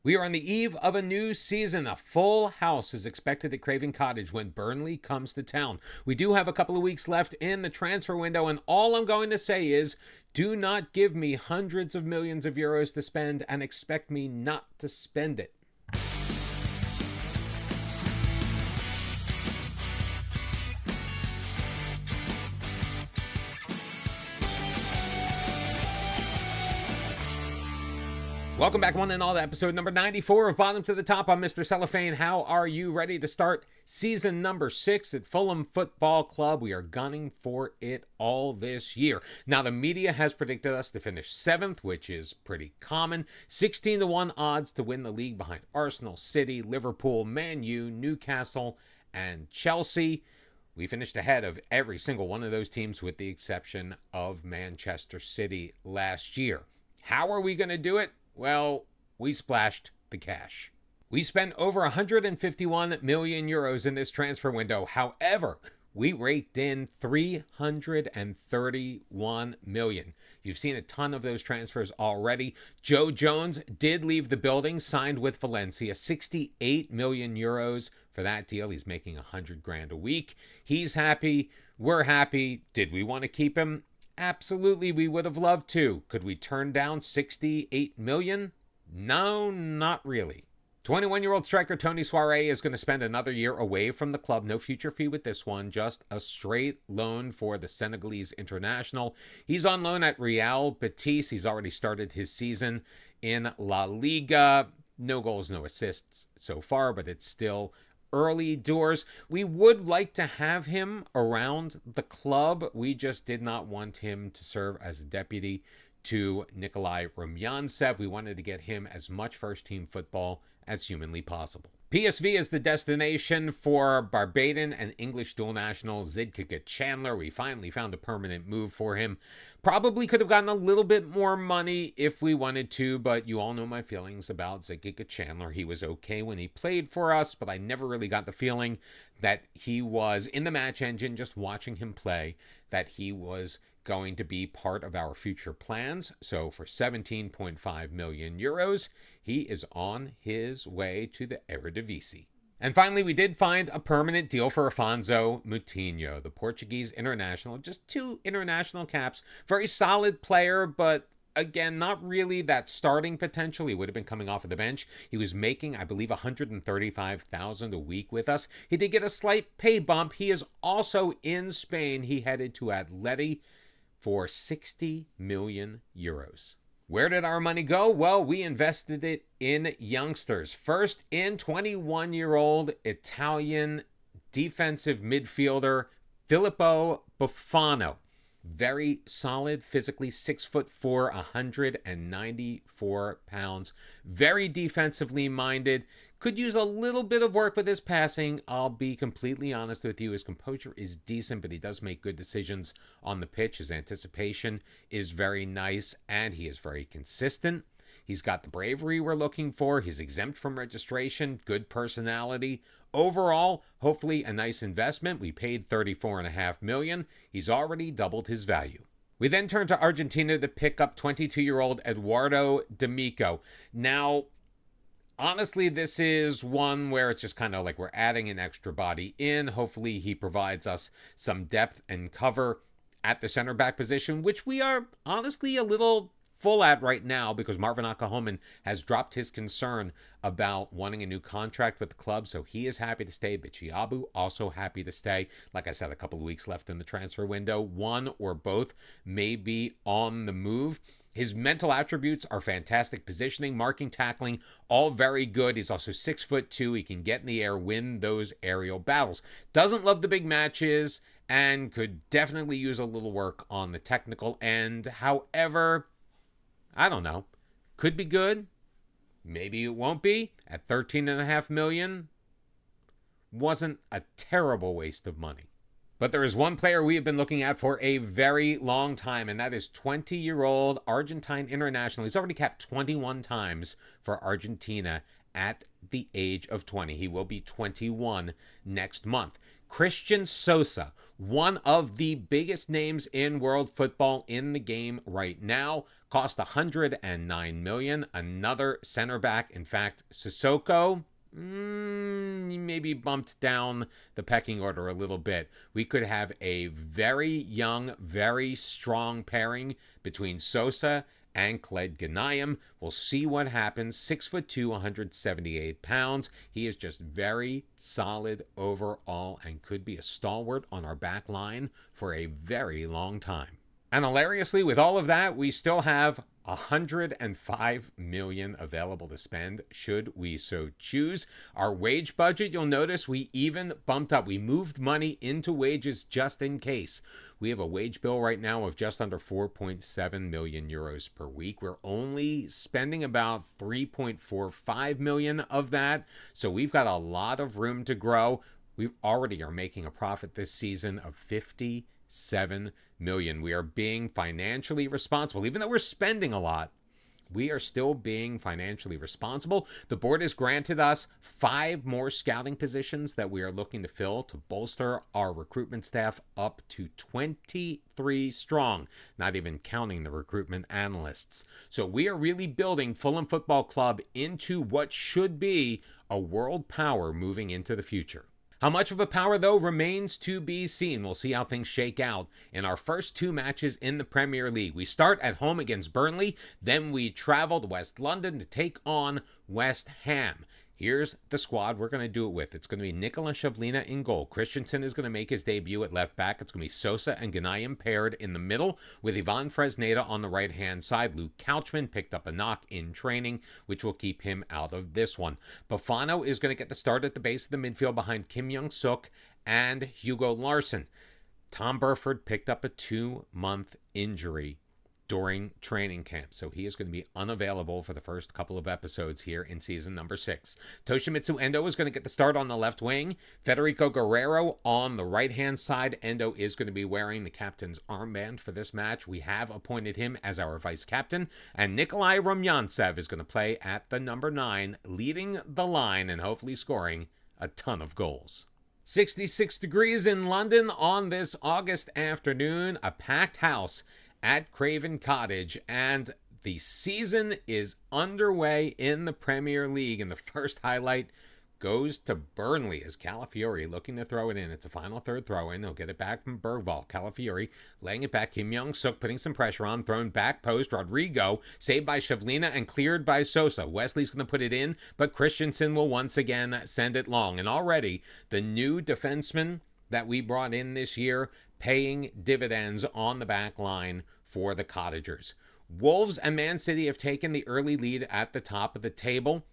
We are on the eve of a new season. A full house is expected at Craven Cottage when Burnley comes to town. We do have a couple of weeks left in the transfer window, and all I'm going to say is do not give me hundreds of millions of euros to spend and expect me not to spend it. Welcome back, one and all, to episode number 94 of Bottom to the Top. I'm Mr. Cellophane. How are you? Ready to start season number 6 at Fulham Football Club? We are gunning for it all this year. Now, the media has predicted us to finish 7th, which is pretty common. 16-1 odds to win the league behind Arsenal, City, Liverpool, Man U, Newcastle, and Chelsea. We finished ahead of every single one of those teams with the exception of Manchester City last year. How are we going to do it? Well, we splashed the cash. We spent over 151 million euros in this transfer window. However, we raked in 331 million. You've seen a ton of those transfers already. Joe Jones did leave the building, signed with Valencia, 68 million euros for that deal. He's making 100 grand a week. He's happy. We're happy. Did we want to keep him? Absolutely, we would have loved to. Could we turn down 68 million? No, not really. 21-year-old striker Tony Soiré is going to spend another year away from the club. No future fee with this one, just a straight loan for the Senegalese international. He's on loan at Real Betis. He's already started his season in La Liga. No goals, no assists so far, but it's still early doors. We would like to have him around the club. We just did not want him to serve as a deputy to Nikolai Rumyantsev. We wanted to get him as much first-team football as humanly possible. PSV is the destination for Barbadian and English dual national Zidkika Chandler. We finally found a permanent move for him. Probably could have gotten a little bit more money if we wanted to, but you all know my feelings about Zidkika Chandler. He was okay when he played for us, but I never really got the feeling that he was in the match engine, just watching him play, that he was going to be part of our future plans. So for 17.5 million euros, he is on his way to the Eredivisie. And finally, we did find a permanent deal for Afonso Moutinho, the Portuguese international. Just 2 international caps. Very solid player, but again, not really that starting potential. He would have been coming off of the bench. He was making, I believe, 135,000 a week with us. He did get a slight pay bump. He is also in Spain. He headed to Atleti for 60 million euros. Where did our money go? Well, we invested it in youngsters. First in 21-year-old Italian defensive midfielder Filippo Buffano. Very solid, physically 6'4", 194 pounds. Very defensively minded. Could use a little bit of work with his passing. I'll be completely honest with you. His composure is decent, but he does make good decisions on the pitch. His anticipation is very nice, and he is very consistent. He's got the bravery we're looking for. He's exempt from registration. Good personality. Overall, hopefully a nice investment. We paid 34.5 million. He's already doubled his value. We then turn to Argentina to pick up 22-year-old Eduardo D'Amico. Now, honestly, this is one where it's just kind of like we're adding an extra body in. Hopefully he provides us some depth and cover at the center back position, which we are honestly a little full at right now because Marvin Akahoman has dropped his concern about wanting a new contract with the club, so he is happy to stay. Bichiabu also happy to stay. Like I said, a couple of weeks left in the transfer window. One or both may be on the move. His mental attributes are fantastic. Positioning, marking, tackling, all very good. He's also 6'2". He can get in the air, win those aerial battles. Doesn't love the big matches and could definitely use a little work on the technical end. However, I don't know. Could be good. Maybe it won't be. At 13.5 million, wasn't a terrible waste of money. But there is one player we have been looking at for a very long time, and that is 20-year-old Argentine international. He's already capped 21 times for Argentina at the age of 20. He will be 21 next month. Christian Sosa, one of the biggest names in world football in the game right now, cost $109 million. Another center back, in fact, Sissoko, maybe bumped down the pecking order a little bit. We could have a very young, very strong pairing between Sosa and Cled Ghanayem. We'll see what happens. 6'2", 178 pounds. He is just very solid overall and could be a stalwart on our back line for a very long time. And hilariously, with all of that, we still have $105 million available to spend should we so choose. Our wage budget, you'll notice we even bumped up. We moved money into wages just in case. We have a wage bill right now of just under 4.7 million euros per week. We're only spending about 3.45 million of that. So we've got a lot of room to grow. We already are making a profit this season of $57 million. We are being financially responsible. Even though we're spending a lot, we are still being financially responsible. The board has granted us 5 more scouting positions that we are looking to fill to bolster our recruitment staff up to 23 strong, not even counting the recruitment analysts. So we are really building Fulham Football Club into what should be a world power moving into the future. How much of a power, though, remains to be seen. We'll see how things shake out in our first 2 matches in the Premier League. We start at home against Burnley, then we travel to West London to take on West Ham. Here's the squad we're going to do it with. It's going to be Nikola Shavlina in goal. Christensen is going to make his debut at left back. It's going to be Sosa and Ghanayem paired in the middle with Ivan Fresneda on the right-hand side. Luke Couchman picked up a knock in training, which will keep him out of this one. Bafano is going to get the start at the base of the midfield behind Kim Young-suk and Hugo Larsson. Tom Burford picked up a 2-month injury during training camp, so he is going to be unavailable for the first couple of episodes here in season number 6. Toshimitsu Endo is going to get the start on the left wing. Federico Guerrero on the right-hand side. Endo is going to be wearing the captain's armband for this match. We have appointed him as our vice captain, and Nikolai Rumyantsev is going to play at the number 9, leading the line and hopefully scoring a ton of goals. 66 degrees in London on this August afternoon, a packed house at Craven Cottage, and the season is underway in the Premier League, and the first highlight goes to Burnley as Calafiori looking to throw it in. It's a final third throw in. He'll get it back from Bergvall. Calafiori laying it back. Kim Young-suk putting some pressure on. Thrown back post. Rodrigo saved by Shavlina and cleared by Sosa. Wesley's going to put it in, but Christensen will once again send it long. And already the new defenseman that we brought in this year paying dividends on the back line for the Cottagers. Wolves and Man City have taken the early lead at the top of the table,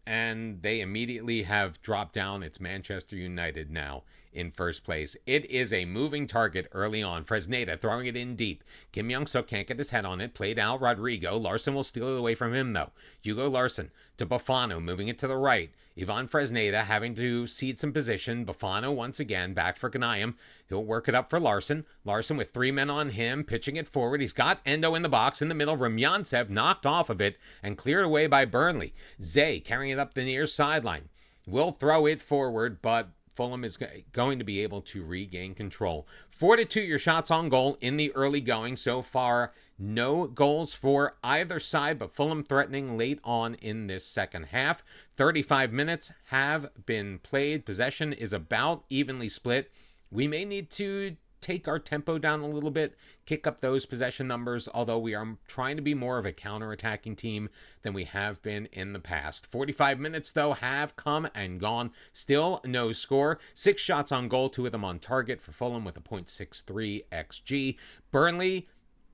and they immediately have dropped down. It's Manchester United now in first place. It is a moving target early on. Fresneda throwing it in deep. Kim Young-suk can't get his head on it. Played out Rodrigo. Larsson will steal it away from him, though. Hugo Larsson to Bafano, moving it to the right. Ivan Fresneda having to cede some position. Bafano once again back for Ghanayem. He'll work it up for Larsson. Larsson with 3 men on him, pitching it forward. He's got Endo in the box in the middle. Rumyantsev knocked off of it and cleared away by Burnley. Zay carrying it up the near sideline. Will throw it forward, but Fulham is going to be able to regain control. 4-2 your shots on goal in the early going. So far, no goals for either side, but Fulham threatening late on in this second half. 35 minutes have been played. Possession is about evenly split. We may need to take our tempo down a little bit, kick up those possession numbers, although we are trying to be more of a counter-attacking team than we have been in the past. 45 minutes, though, have come and gone. Still no score. 6 shots on goal, 2 of them on target for Fulham with a .63 XG. Burnley,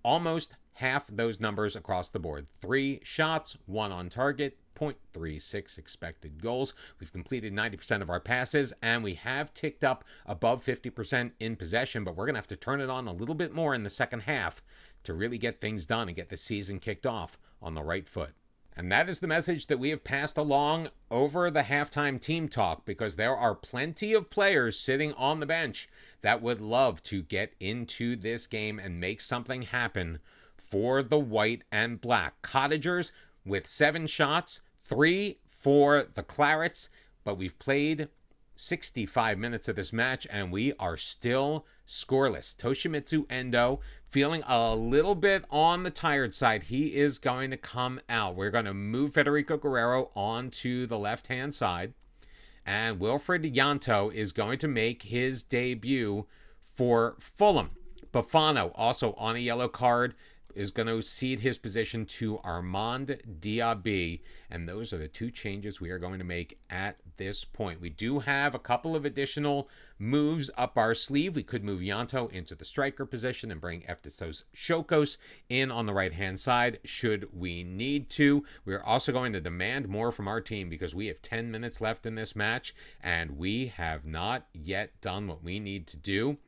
almost half those numbers across the board. 3 shots, 1 on target, .36 expected goals. We've completed 90% of our passes, and we have ticked up above 50% in possession, but we're going to have to turn it on a little bit more in the second half to really get things done and get the season kicked off on the right foot. And that is the message that we have passed along over the halftime team talk, because there are plenty of players sitting on the bench that would love to get into this game and make something happen for the white and black. Cottagers with 7 shots, 3 for the Clarets, but we've played 65 minutes of this match, and we are still scoreless. Toshimitsu Endo feeling a little bit on the tired side. He is going to come out. We're going to move Federico Guerrero onto the left-hand side, and Wilfred Yanto is going to make his debut for Fulham. Bafano, also on a yellow card, is going to cede his position to Armand Diaby, and those are the two changes we are going to make at this point. We do have a couple of additional moves up our sleeve. We could move Yanto into the striker position and bring Eftisos Shokos in on the right-hand side should we need to. We're also going to demand more from our team because we have 10 minutes left in this match, and we have not yet done what we need to do.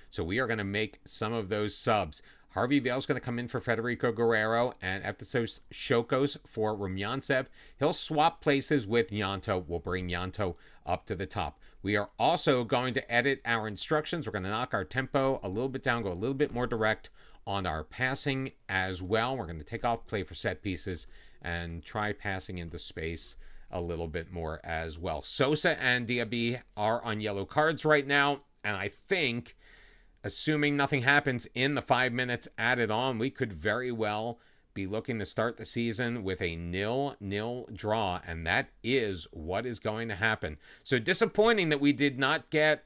So we are going to make some of those subs. Harvey Vale's going to come in for Federico Guerrero and Eftisos Shokos for Rumyantsev. He'll swap places with Yanto. We'll bring Yanto up to the top. We are also going to edit our instructions. We're going to knock our tempo a little bit down, go a little bit more direct on our passing as well. We're going to take off play for set pieces and try passing into space a little bit more as well. Sosa and Diaby are on yellow cards right now, and I think, assuming nothing happens in the 5 minutes added on, we could very well be looking to start the season with a 0-0 draw, and that is what is going to happen. So disappointing that we did not get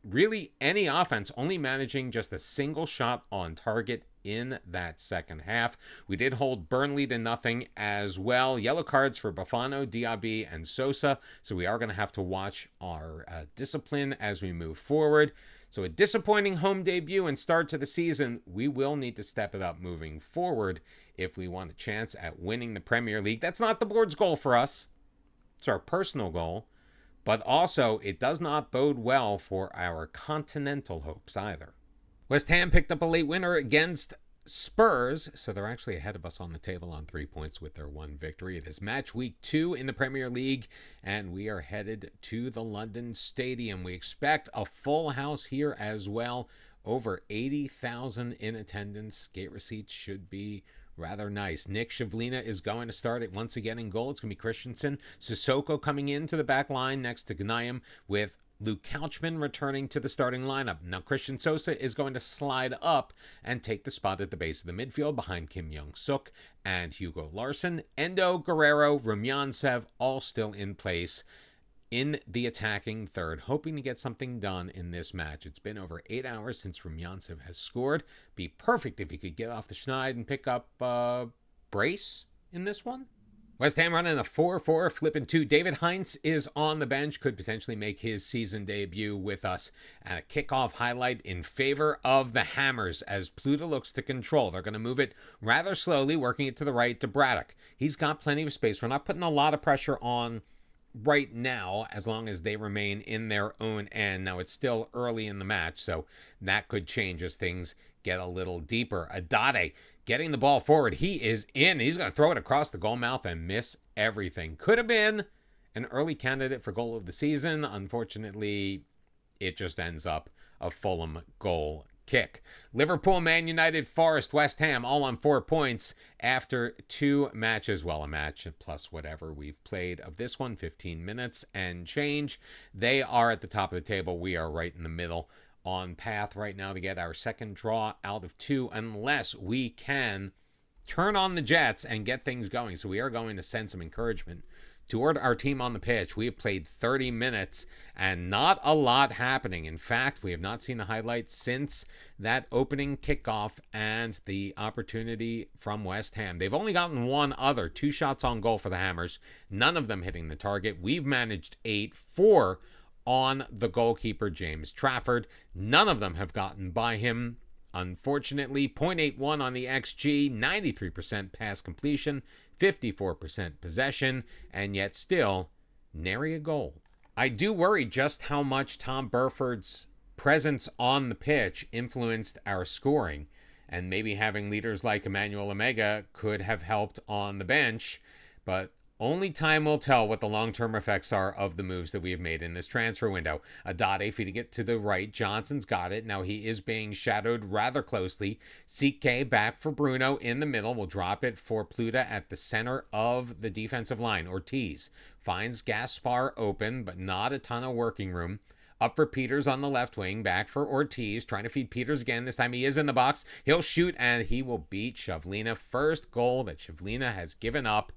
really any offense, only managing just a single shot on target in that second half. We did hold Burnley to nothing as well. Yellow cards for Bafano, Diaby, and Sosa, so we are going to have to watch our discipline as we move forward. So a disappointing home debut and start to the season. We will need to step it up moving forward if we want a chance at winning the Premier League. That's not the board's goal for us. It's our personal goal. But also, it does not bode well for our continental hopes either. West Ham picked up a late winner against Spurs, so they're actually ahead of us on the table on 3 points with their one victory. It is match week 2 in the Premier League, and we are headed to the London Stadium. We expect a full house here as well. Over 80,000 in attendance. Gate receipts should be rather nice. Nick Shavlina is going to start it once again in goal. It's going to be Christensen. Sissoko coming into the back line next to Gnayem, with Luke Couchman returning to the starting lineup. Now Christian Sosa is going to slide up and take the spot at the base of the midfield behind Kim Young-suk and Hugo Larsson. Endo, Guerrero, Rumyantsev all still in place in the attacking third, hoping to get something done in this match. It's been over 8 hours since Rumyantsev has scored. Be perfect if he could get off the schneid and pick up brace in this one. West Ham running a 4-4, flipping 2. David Heinz is on the bench, could potentially make his season debut with us. And a kickoff highlight in favor of the Hammers as Pluta looks to control. They're going to move it rather slowly, working it to the right to Braddock. He's got plenty of space. We're not putting a lot of pressure on right now, as long as they remain in their own end. Now, it's still early in the match, so that could change as things get a little deeper. Adade getting the ball forward. He is in. He's going to throw it across the goal mouth and miss everything. Could have been an early candidate for goal of the season. Unfortunately, it just ends up a Fulham goal kick. Liverpool, Man United, Forest, West Ham, all on 4 points after 2 matches. Well, a match plus whatever we've played of this one, 15 minutes and change. They are at the top of the table. We are right in the middle, on path right now to get our second draw out of 2, unless we can turn on the Jets and get things going. So we are going to send some encouragement toward our team on the pitch. We have played 30 minutes and not a lot happening. In fact, we have not seen the highlights since that opening kickoff and the opportunity from West Ham. They've only gotten one other, 2 shots on goal for the Hammers, none of them hitting the target. We've managed 8, 4 on the goalkeeper, James Trafford. None of them have gotten by him, unfortunately. 0.81 on the XG, 93% pass completion, 54% possession, and yet still nary a goal. I do worry just how much Tom Burford's presence on the pitch influenced our scoring, and maybe having leaders like Emmanuel Omega could have helped on the bench, but Only time will tell what the long-term effects are of the moves that we have made in this transfer window. Adade feeding it to the right. Johnson's got it. Now he is being shadowed rather closely. CK back for Bruno in the middle. We'll drop it for Pluta at the center of the defensive line. Ortiz finds Gaspar open, but not a ton of working room. Up for Peters on the left wing. Back for Ortiz. Trying to feed Peters again. This time he is in the box. He'll shoot, and he will beat Shavlina. First goal that Shavlina has given up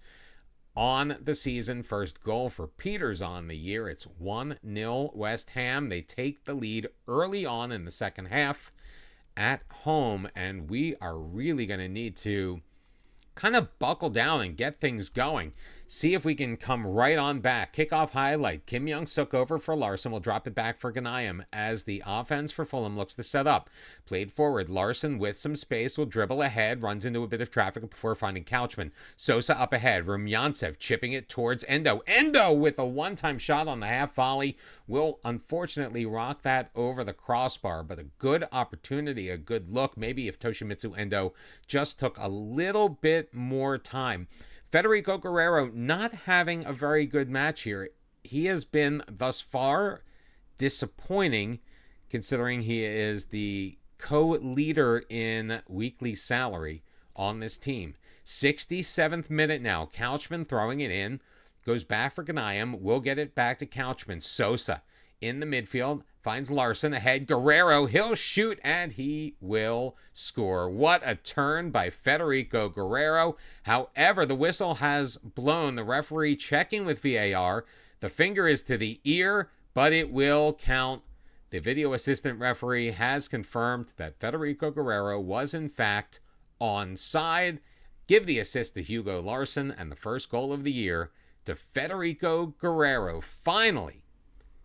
on the season. First goal for Peters on the year. It's 1-0 West Ham. They take the lead early on in the second half at home, and we are really going to need to kind of buckle down and get things going. See if we can come right on back. Kickoff highlight. Kim Young-suk over for Larson. Will drop it back for Ghanayem as the offense for Fulham looks to set up. Played forward. Larson with some space will dribble ahead. Runs into a bit of traffic before finding Couchman. Sosa up ahead. Rumyantsev chipping it towards Endo. Endo with a one-time shot on the half volley. Will unfortunately rock that over the crossbar, but a good opportunity, a good look. Maybe if Toshimitsu Endo just took a little bit more time. Federico Guerrero not having a very good match here. He has been thus far disappointing, considering he is the co-leader in weekly salary on this team. 67th minute now. Couchman throwing it in. Goes back for Ghanayem. We'll get it back to Couchman. Sosa in the midfield. Finds Larson ahead. Guerrero, he'll shoot, and he will score. What a turn by Federico Guerrero. However, the whistle has blown. The referee checking with VAR. The finger is to the ear, but it will count. The video assistant referee has confirmed that Federico Guerrero was, in fact, onside. Give the assist to Hugo Larson, and the first goal of the year to Federico Guerrero. Finally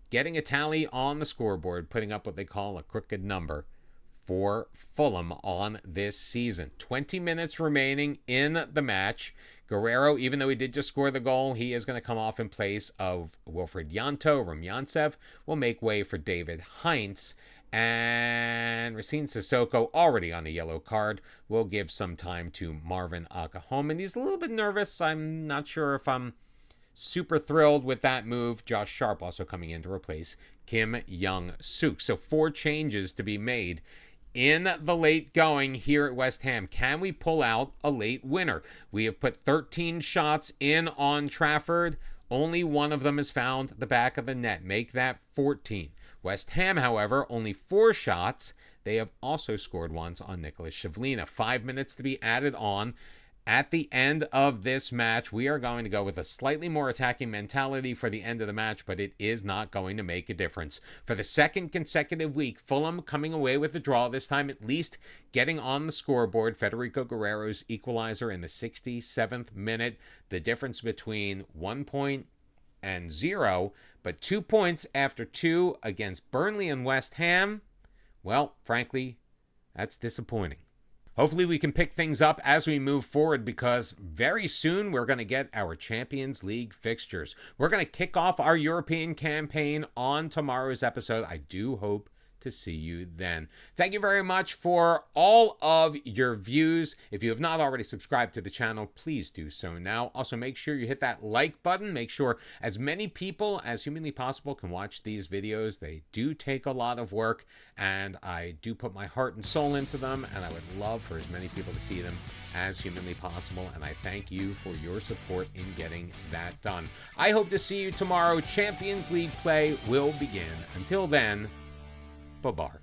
getting a tally on the scoreboard, putting up what they call a crooked number for Fulham on this season. 20 minutes remaining in the match. Guerrero, even though he did just score the goal, he is going to come off in place of Wilfried Yanto. Rumyantsev will make way for David Heinz. And Racine Sissoko, already on a yellow card, will give some time to Marvin Akahome. And he's a little bit nervous. I'm not sure if I'm super thrilled with that move. Josh Sharp also coming in to replace Kim Young-suk. So 4 changes to be made in the late going here at West Ham. Can we pull out a late winner? We have put 13 shots in on Trafford. Only one of them has found the back of the net. Make that 14. West Ham, however, only 4 shots. They have also scored once on Nicholas Shavlina. 5 minutes to be added on. At the end of this match, we are going to go with a slightly more attacking mentality for the end of the match, but it is not going to make a difference. For the second consecutive week, Fulham coming away with a draw, this time at least getting on the scoreboard. Federico Guerrero's equalizer in the 67th minute. The difference between 1 point and 0, but 2 points after 2 against Burnley and West Ham. Well, frankly, that's disappointing. Hopefully we can pick things up as we move forward, because very soon we're going to get our Champions League fixtures. We're going to kick off our European campaign on tomorrow's episode. I do hope to see you then. Thank you very much for all of your views. If you have not already subscribed to the channel, please do so now. Also, make sure you hit that like button. Make sure as many people as humanly possible can watch these videos. They do take a lot of work, and I do put my heart and soul into them, and I would love for as many people to see them as humanly possible, and I thank you for your support in getting that done. I hope to see you tomorrow. Champions League play will begin. Until then, bye-bye.